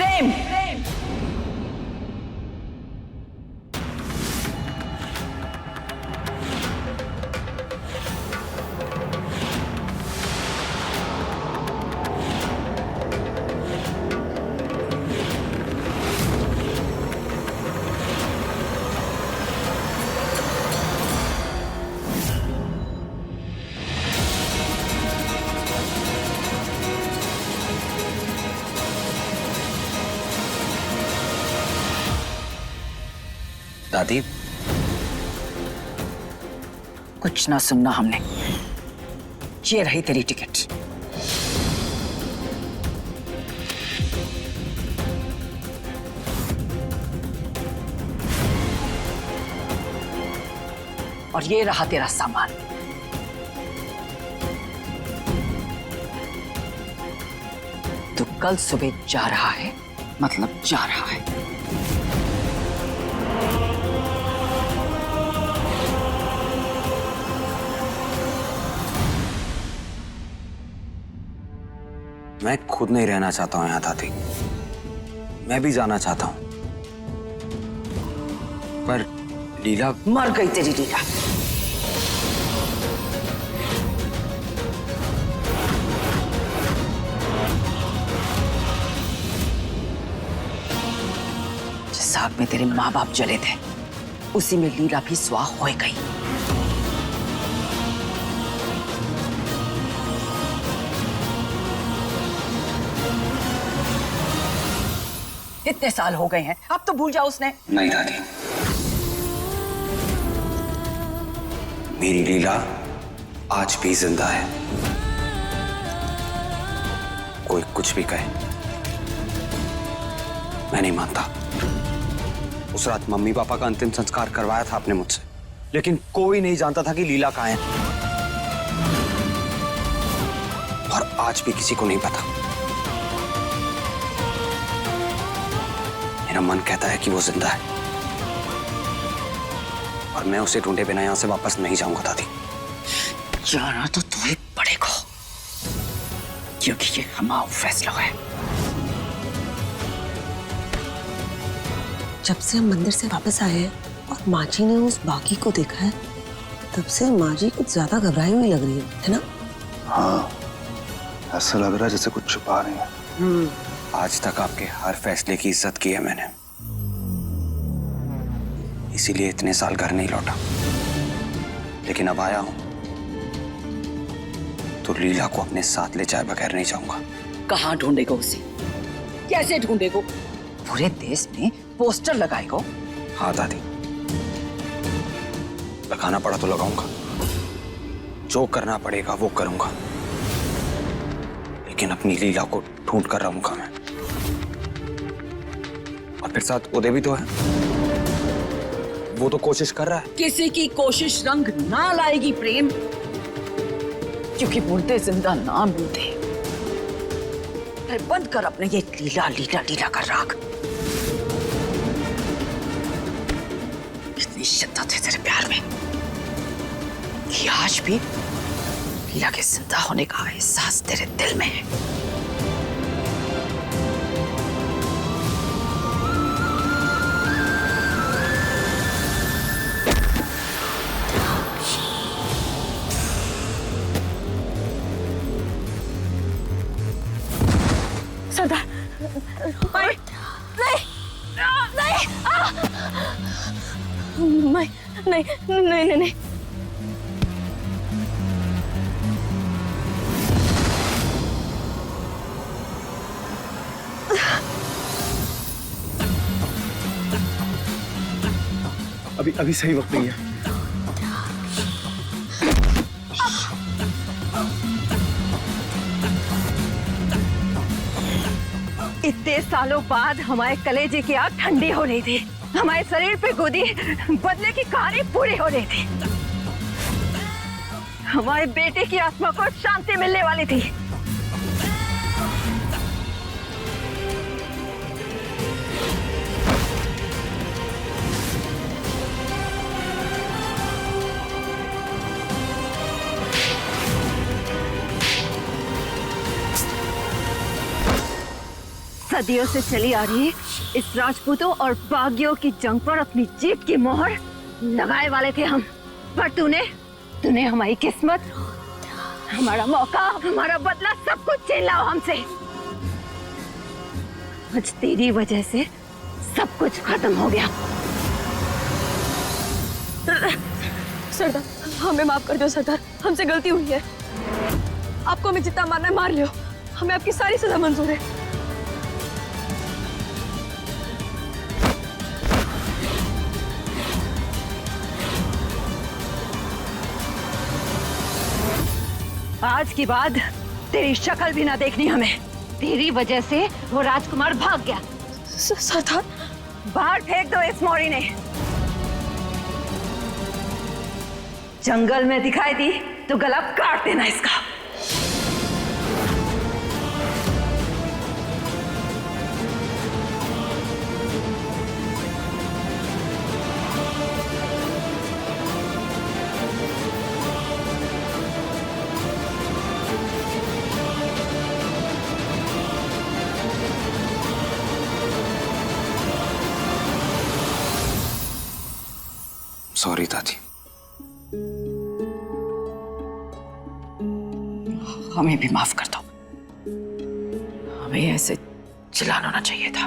प्रेम। दादी, कुछ ना सुनना हमने। ये रही तेरी टिकट। और ये रहा तेरा सामान। तू कल सुबह जा रहा है, मतलब जा रहा है। मैं खुद नहीं रहना चाहता हूं यहां दादी। मैं भी जाना चाहता हूं, पर लीला। मर गई तेरी लीला। जिस आग में तेरे माँ बाप जले थे, उसी में लीला भी स्वाह हो गई। इतने साल हो गए हैं, अब तो भूल जाओ उसने। नहीं दादी, मेरी लीला आज भी जिंदा है। कोई कुछ भी कहे, मैं नहीं मानता। उस रात मम्मी पापा का अंतिम संस्कार करवाया था आपने मुझसे, लेकिन कोई नहीं जानता था कि लीला कहाँ है। और आज भी किसी को नहीं पता। मेरा मन कहता है कि वो जिंदा है, और मैं उसे ढूंढे बिना यहां से वापस नहीं जाऊंगा दादी। जाना तो तुम्हें पड़ेगा, क्योंकि ये हमारा फैसला है। जब से हम मंदिर से वापस आए हैं और माँ जी ने उस बागी को देखा है, तब से माँ जी कुछ ज्यादा घबराई हुई लग रही है ना? हाँ, ऐसा लग रहा है जैसे कुछ छुपा रही है। आज तक आपके हर फैसले की इज्जत की है मैंने, इसीलिए इतने साल घर नहीं लौटा। लेकिन अब आया हूं तो लीला को अपने साथ ले जाए बगैर नहीं जाऊंगा। कहाँ ढूंढेगा उसे? कैसे ढूंढेगा? पूरे देश में पोस्टर लगाएगा। हाँ दादी, लगाना पड़ा तो लगाऊंगा, जो करना पड़ेगा वो करूंगा, लेकिन अपनी लीला को ढूंढ कर रहूंगा मैं। और फिर साथ उदय भी तो है, वो तो कोशिश कर रहा है। किसी की कोशिश रंग ना लाएगी प्रेम, क्योंकि मुर्दे जिंदा ना मिलते। बंद कर अपने ये लीला लीला लीला का राग। इतनी शिद्दत है तेरे प्यार में कि आज भी लीला के जिंदा होने का एहसास तेरे दिल में है। सरदार, नहीं, नहीं, नहीं, नहीं, नहीं, नहीं। अभी सही वक्त नहीं है। इतने सालों बाद हमारे कलेजे की आग ठंडी हो रही थी, हमारे शरीर पे गोदी बदले की कहानी पूरी हो रही थी, हमारे बेटे की आत्मा को शांति मिलने वाली थी। सदियों से चली आ रही इस राजपूतों और बागियों की जंग पर अपनी जीत की मोहर लगाए वाले थे हम, पर तूने हमारी किस्मत, हमारा मौका, हमारा बदला सब कुछ छीन लाओ हमसे। आज तेरी वजह से सब कुछ खत्म हो गया। सरदार, हमें माफ कर दो सरदार, हमसे गलती हुई है। आपको हमें जितना मारना है मार लियो, हमें आपकी सारी सजा मंजूर है। आज के बाद तेरी शक्ल भी ना देखनी हमें। तेरी वजह से वो राजकुमार भाग गया। सरदार, बाहर फेंक दो इस मौरी ने। जंगल में दिखाई दी तो गला काट देना इसका। सॉरी दादी। हमें भी माफ कर दो। हमें ऐसे चिल्लाना ना चाहिए था।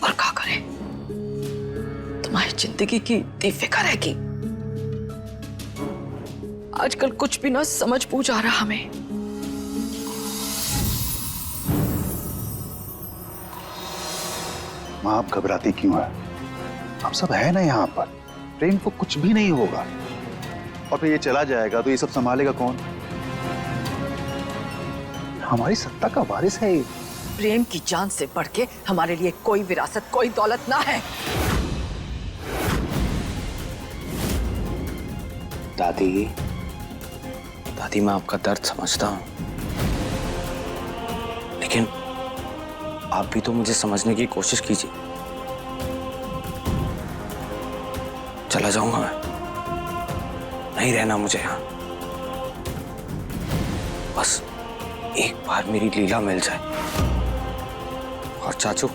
और क्या करें, तुम्हारी जिंदगी की इतनी फिक्र है कि आजकल कुछ भी ना समझ पूछ आ रहा हमें। माँ, आप घबराती क्यों है? हम सब है ना यहाँ पर। प्रेम को कुछ भी नहीं होगा, और फिर ये चला जाएगा तो ये सब संभालेगा कौन? हमारी सत्ता का वारिस है ये। प्रेम की जान से बढ़ के हमारे लिए कोई विरासत, कोई दौलत ना है। दादी, दादी मैं आपका दर्द समझता हूं, लेकिन आप भी तो मुझे समझने की कोशिश कीजिए। चला जाऊंगा मैं, नहीं रहना मुझे यहां। बस एक बार मेरी लीला मिल जाए। और चाचू,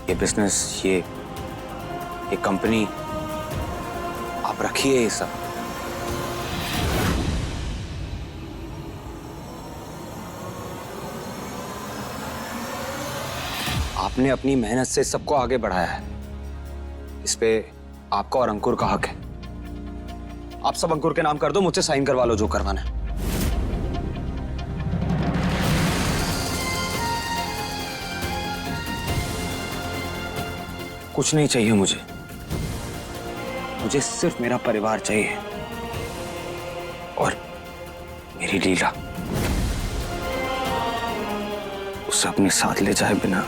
ये बिजनेस, ये कंपनी आप रखिए ये सब। आपने अपनी मेहनत से सबको आगे बढ़ाया है, इस पे आपका और अंकुर का हक है। आप सब अंकुर के नाम कर दो, मुझसे साइन करवा लो जो करवाना है। कुछ नहीं चाहिए मुझे सिर्फ मेरा परिवार चाहिए और मेरी लीला। उसे अपने साथ ले जाए बिना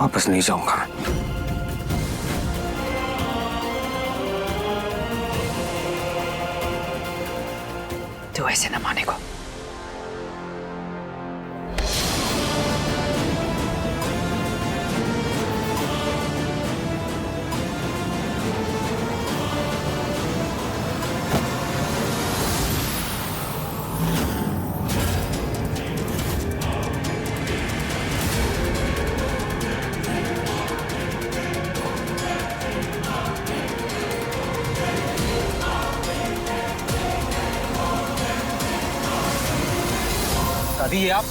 वापस नहीं जाऊंगा मैं। तो ऐसे न माने को। दादी, ये आप?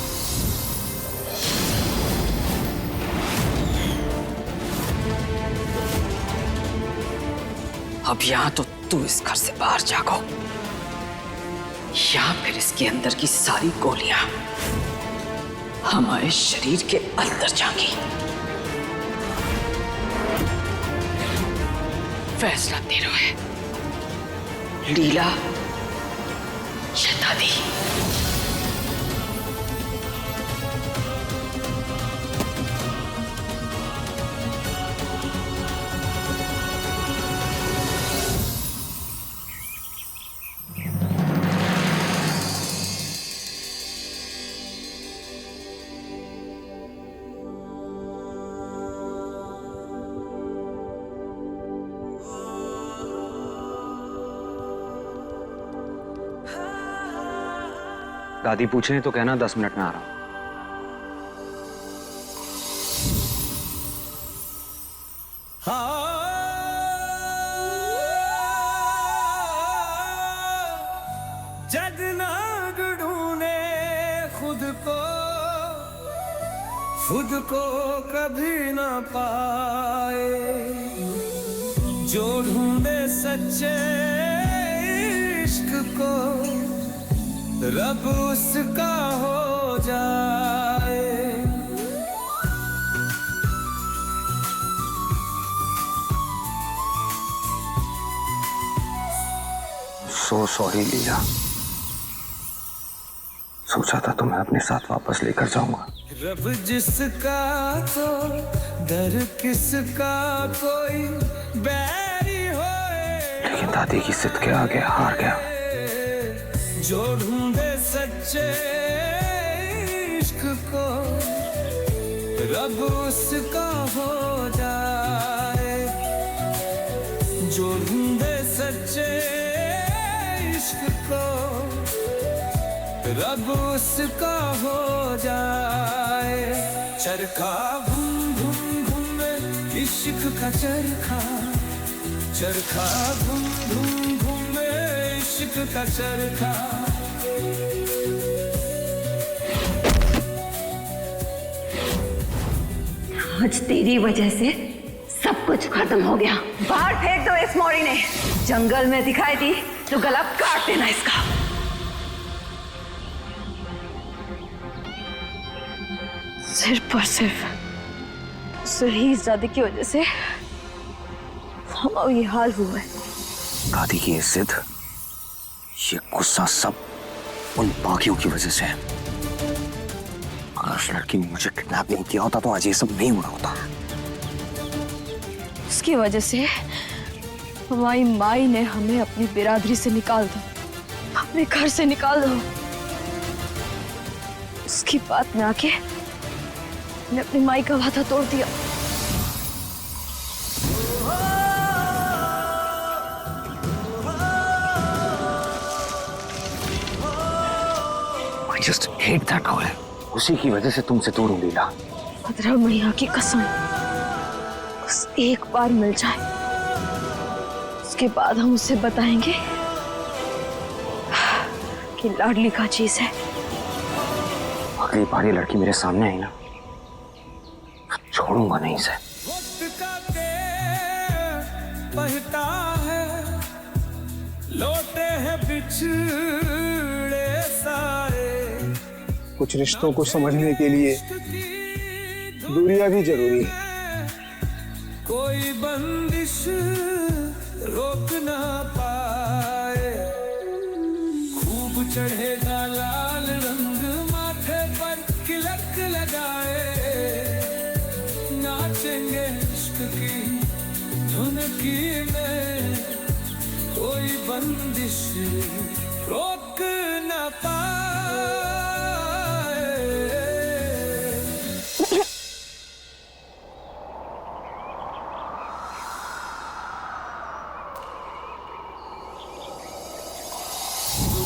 अब यहाँ तो तू इस घर से बाहर जागो, या फिर इसके अंदर की सारी गोलियां हमारे शरीर के अंदर जाएंगी। फैसला तेरा है, लीला या दादी। दादी पूछे तो कहना 10 मिनट में आ रहा हूं। जगनाग ढूंढे खुद को कभी ना पाए, जो ढूंढे सच्चे इश्क को रब उसका हो जाए। सो सॉरी लीला, सोचा था तुम्हें अपने साथ वापस लेकर जाऊंगा। रब जिसका तो डर किसका, कोई बैरी होए, लेकिन दादी की जिद के आगे हार गया। जो ढूंढे सच्चे इश्क को रब उसका हो जाए, जो ढूंढे सच्चे इश्क को रब उसका हो जाए। चरखा घूम घूम घूमे इश्क का चरखा, चरखा घूम घूम घूमे इश्क का चरखा। आज तेरी वजह से सब कुछ खत्म हो गया। बाहर फेंक दो इस मौरी ने, जंगल में दिखाई दी तो गला काट देना इसका। सिर्फ और सिर्फ शहीजादे की वजह से हमारा ये हाल हुआ है। दादी की ये जिद, ये गुस्सा सब उन बाकियों की वजह से है। अगर उस लड़की ने मुझे किडनैप नहीं किया होता तो आज ये सब नहीं हुआ होता। उसकी वजह से हमारी माई ने हमें अपनी बिरादरी से निकाल दो, अपने घर से निकाल दो। उसकी बात में आके मैंने अपनी माई का वादा तोड़ दिया। I just hate that girl. उसी की वजह से तुमसे दूर हूँ लीला। 15 महीना की कसम, बस एक बार मिल जाए, उसके बाद हम उसे बताएंगे कि लाडली का चीज है। अगली बार ये लड़की मेरे सामने आई ना, छोड़ूंगा नहीं इसे। वक्त का बहता है, लौटे हैं बिछड़े सारे। कुछ रिश्तों को समझने के लिए दूरियां भी जरूरी है। कोई बंदिश रोक ना पाए, खूब चढ़ेगा लाल रंग माथे पर तिलक लगाए। नाचेंगे इश्क की धुन की में, कोई बंदिश रोक ना पाए।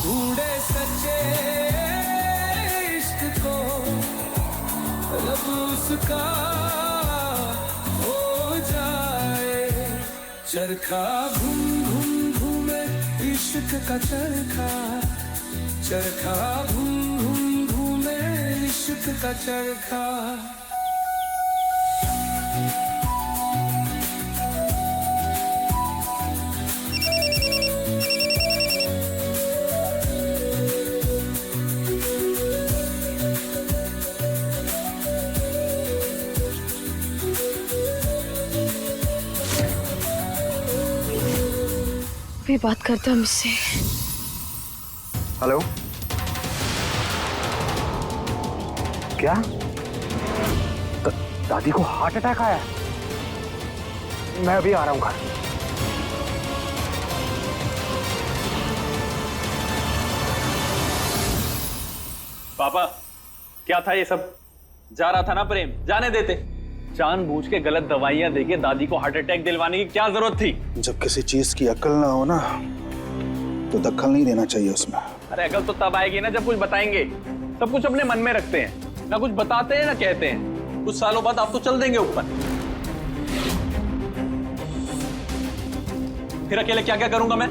ढूंढे सच्चे इश्क को रब उसका हो जाए। चरखा घूम घूम घूमे इश्क का चरखा, चरखा घूम घूम घूमे इश्क का चरखा। भी बात करता हूँ मुझसे। हेलो, क्या दादी को हार्ट अटैक आया? मैं अभी आ रहा हूँ घर। पापा, क्या था ये सब? जा रहा था ना प्रेम, जाने देते। जानबूझ के गलत दवाइयां देके दादी को हार्ट अटैक दिलवाने की क्या जरूरत थी? जब किसी चीज की अक्ल ना हो ना, तो दखल नहीं देना चाहिए उसमें। अरे अकल तो तब आएगी ना जब कुछ बताएंगे। सब कुछ अपने मन में रखते हैं, ना कुछ बताते हैं ना कहते हैं। कुछ सालों बाद आप तो चल देंगे ऊपर। फिर अकेले क्या क्या करूंगा मैं?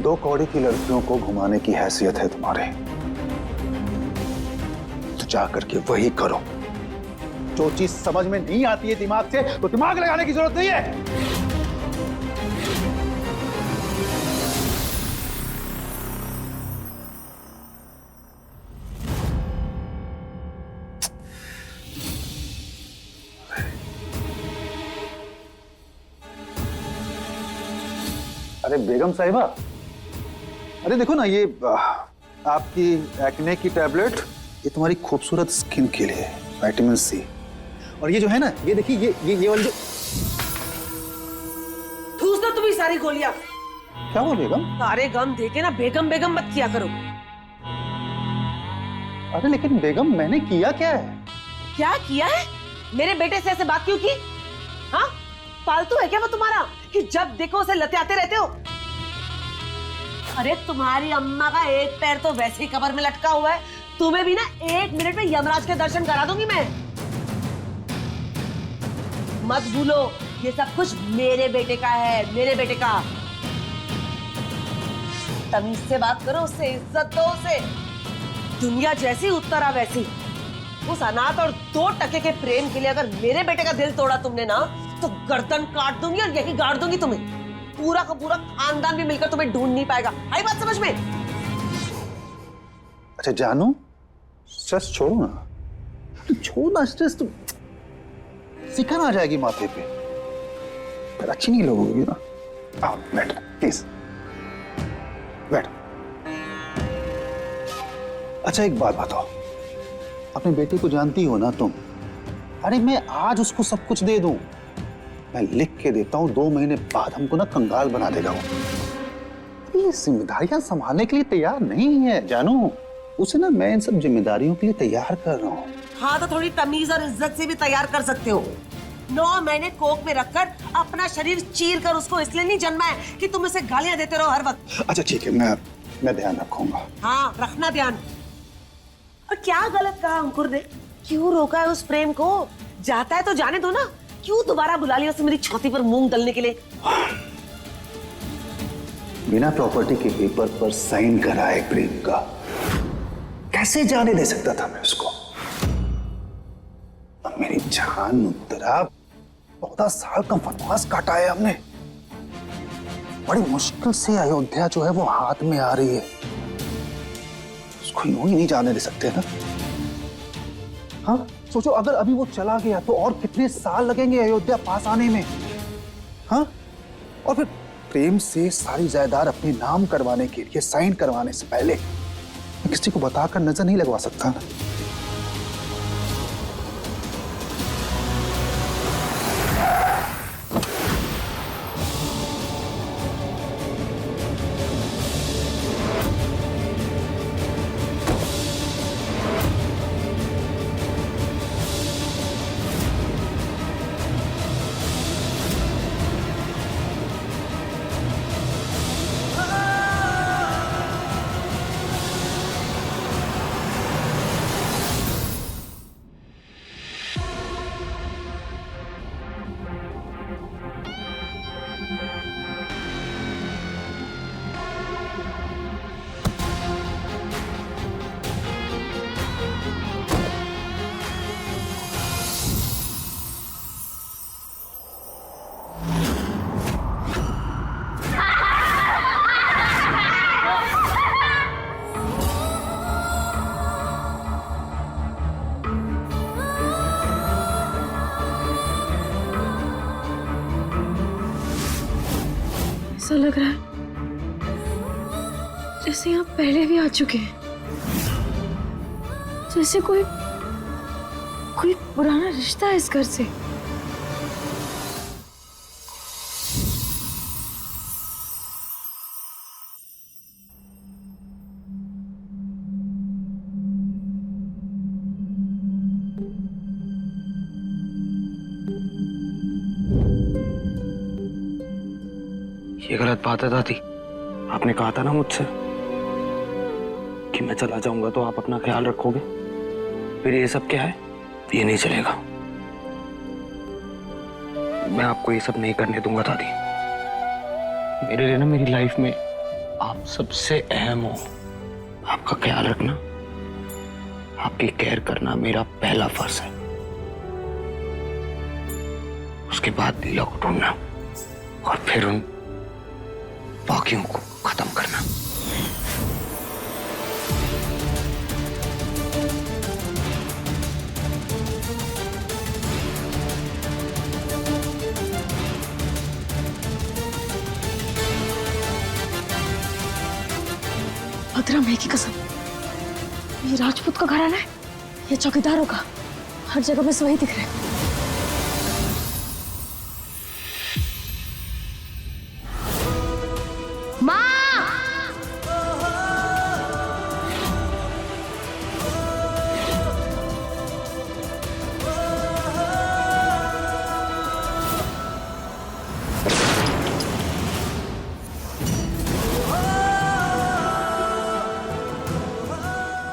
दो कौड़ी की लड़कियों को घुमाने की हैसियत है तुम्हारे, तो जा करके वही करो। जो चीज समझ में नहीं आती है दिमाग से, तो दिमाग लगाने की जरूरत नहीं है। अरे बेगम साहिबा, अरे देखो ना, ये आपकी एक्ने की टैबलेट, ये तुम्हारी खूबसूरत स्किन के लिए है, विटामिन सी। और ये जो है ना, ये देखिए, ये वाली जो ठूस दो तुम्हें सारी गोलियां। क्या हुआ बेगम? सारे गम देके ना बेगम बेगम मत किया करो। अरे लेकिन बेगम, मैंने किया क्या है? क्या किया है? मेरे बेटे से ऐसे बात क्यों की? हाँ, फालतू है क्या वो तुम्हारा कि जब देखो उसे लतियाते रहते हो? अरे तुम्हारी अम्मा का एक पैर तो वैसे ही कब्र में लटका हुआ है, तुम्हें भी ना 1 मिनट में यमराज के दर्शन करा दूंगी मैं। मत भूलो, ये सब कुछ मेरे बेटे का है, मेरे बेटे का। तमीज से बात करो उससे, इज्जत दो उसे। दुनिया जैसी उत्तरा वैसी। उस अनाथ और 2 टके के प्रेम के लिए अगर मेरे बेटे का दिल तोड़ा तुमने ना, तो गर्दन काट दूंगी और यही गाड़ दूंगी तुम्हें। पूरा का पूरा खानदान भी मिलकर तुम्हें ढूंढ नहीं पाएगा। आई बात समझ में? अच्छा जानू, स्ट्रेस छोड़ो ना, तो छोड़ ना स्ट्रेस, तो सिकन आ जाएगी माथे पे, फिर अच्छी नहीं लगोगी ना। आओ बैठ, प्लीज बैठ। अच्छा एक बात बताओ, अपने बेटे को जानती हो ना तुम? अरे मैं आज उसको सब कुछ दे दूं, मैं लिख के देता हूं, 2 महीने बाद हमको ना कंगाल बना देगा वो। ये जिम्मेदारियां संभालने के लिए तैयार नहीं है जानू। उसे ना मैं इन सब जिम्मेदारियों के लिए तैयार कर रहा हूँ। हाँ, तो थोड़ी तमीज और इज्जत से भी तैयार कर सकते हो। 9 महीने कोख में रखकर अपना शरीर चीर कर उसको इसलिए नहीं जन्मा है कि तुम उसे गालियां देते रहो हर वक्त। अच्छा ठीक है, मैं ध्यान रखूंगा। हाँ, रखना ध्यान। और क्या गलत कहा अंकुर ने? क्यों रोका है उस प्रेम को? जाता है तो जाने दो ना, क्यों दोबारा बुला लिया उसे मेरी छाती पर मूंग दलने के लिए? बिना प्रॉपर्टी के पेपर पर साइन कराए प्रेम का कैसे जाने दे सकता था मैं उसको? अब मेरी जान उत्तरा, 14 साल का वनवास काटा है हमने, बड़ी मुश्किल से अयोध्या जो है वो हाथ में आ रही है, उसको यूं ही नहीं जाने दे सकते ना। हाँ सोचो, अगर अभी वो चला गया तो और कितने साल लगेंगे अयोध्या पास आने में? हाँ, और फिर प्रेम से सारी जायदाद अपने नाम करवाने के लिए साइन करवाने से पहले मैं किसी को बताकर नजर नहीं लगवा सकता ना। ऐसा लग रहा है जैसे यहाँ पहले भी आ चुके हैं, जैसे कोई पुराना रिश्ता है इस घर से। ये गलत बात है दादी। आपने कहा था ना मुझसे कि मैं चला जाऊंगा तो आप अपना ख्याल रखोगे। फिर ये सब क्या है? ये नहीं चलेगा। मैं आपको ये सब नहीं करने दूंगा दादी। मेरे लिए ना मेरी लाइफ में आप सबसे अहम हो, आपका ख्याल रखना, आपकी केयर करना मेरा पहला फर्ज है। उसके बाद लीला को ढूंढना और फिर उन बाकियों को खत्म करना। भद्रा माई की कसम, ये राजपूत का घराना है, ये चौकीदारों का। हर जगह बस वही दिख रहा है।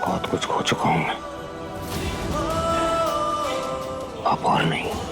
बहुत कुछ खो चुका हूं मैं, अब और नहीं।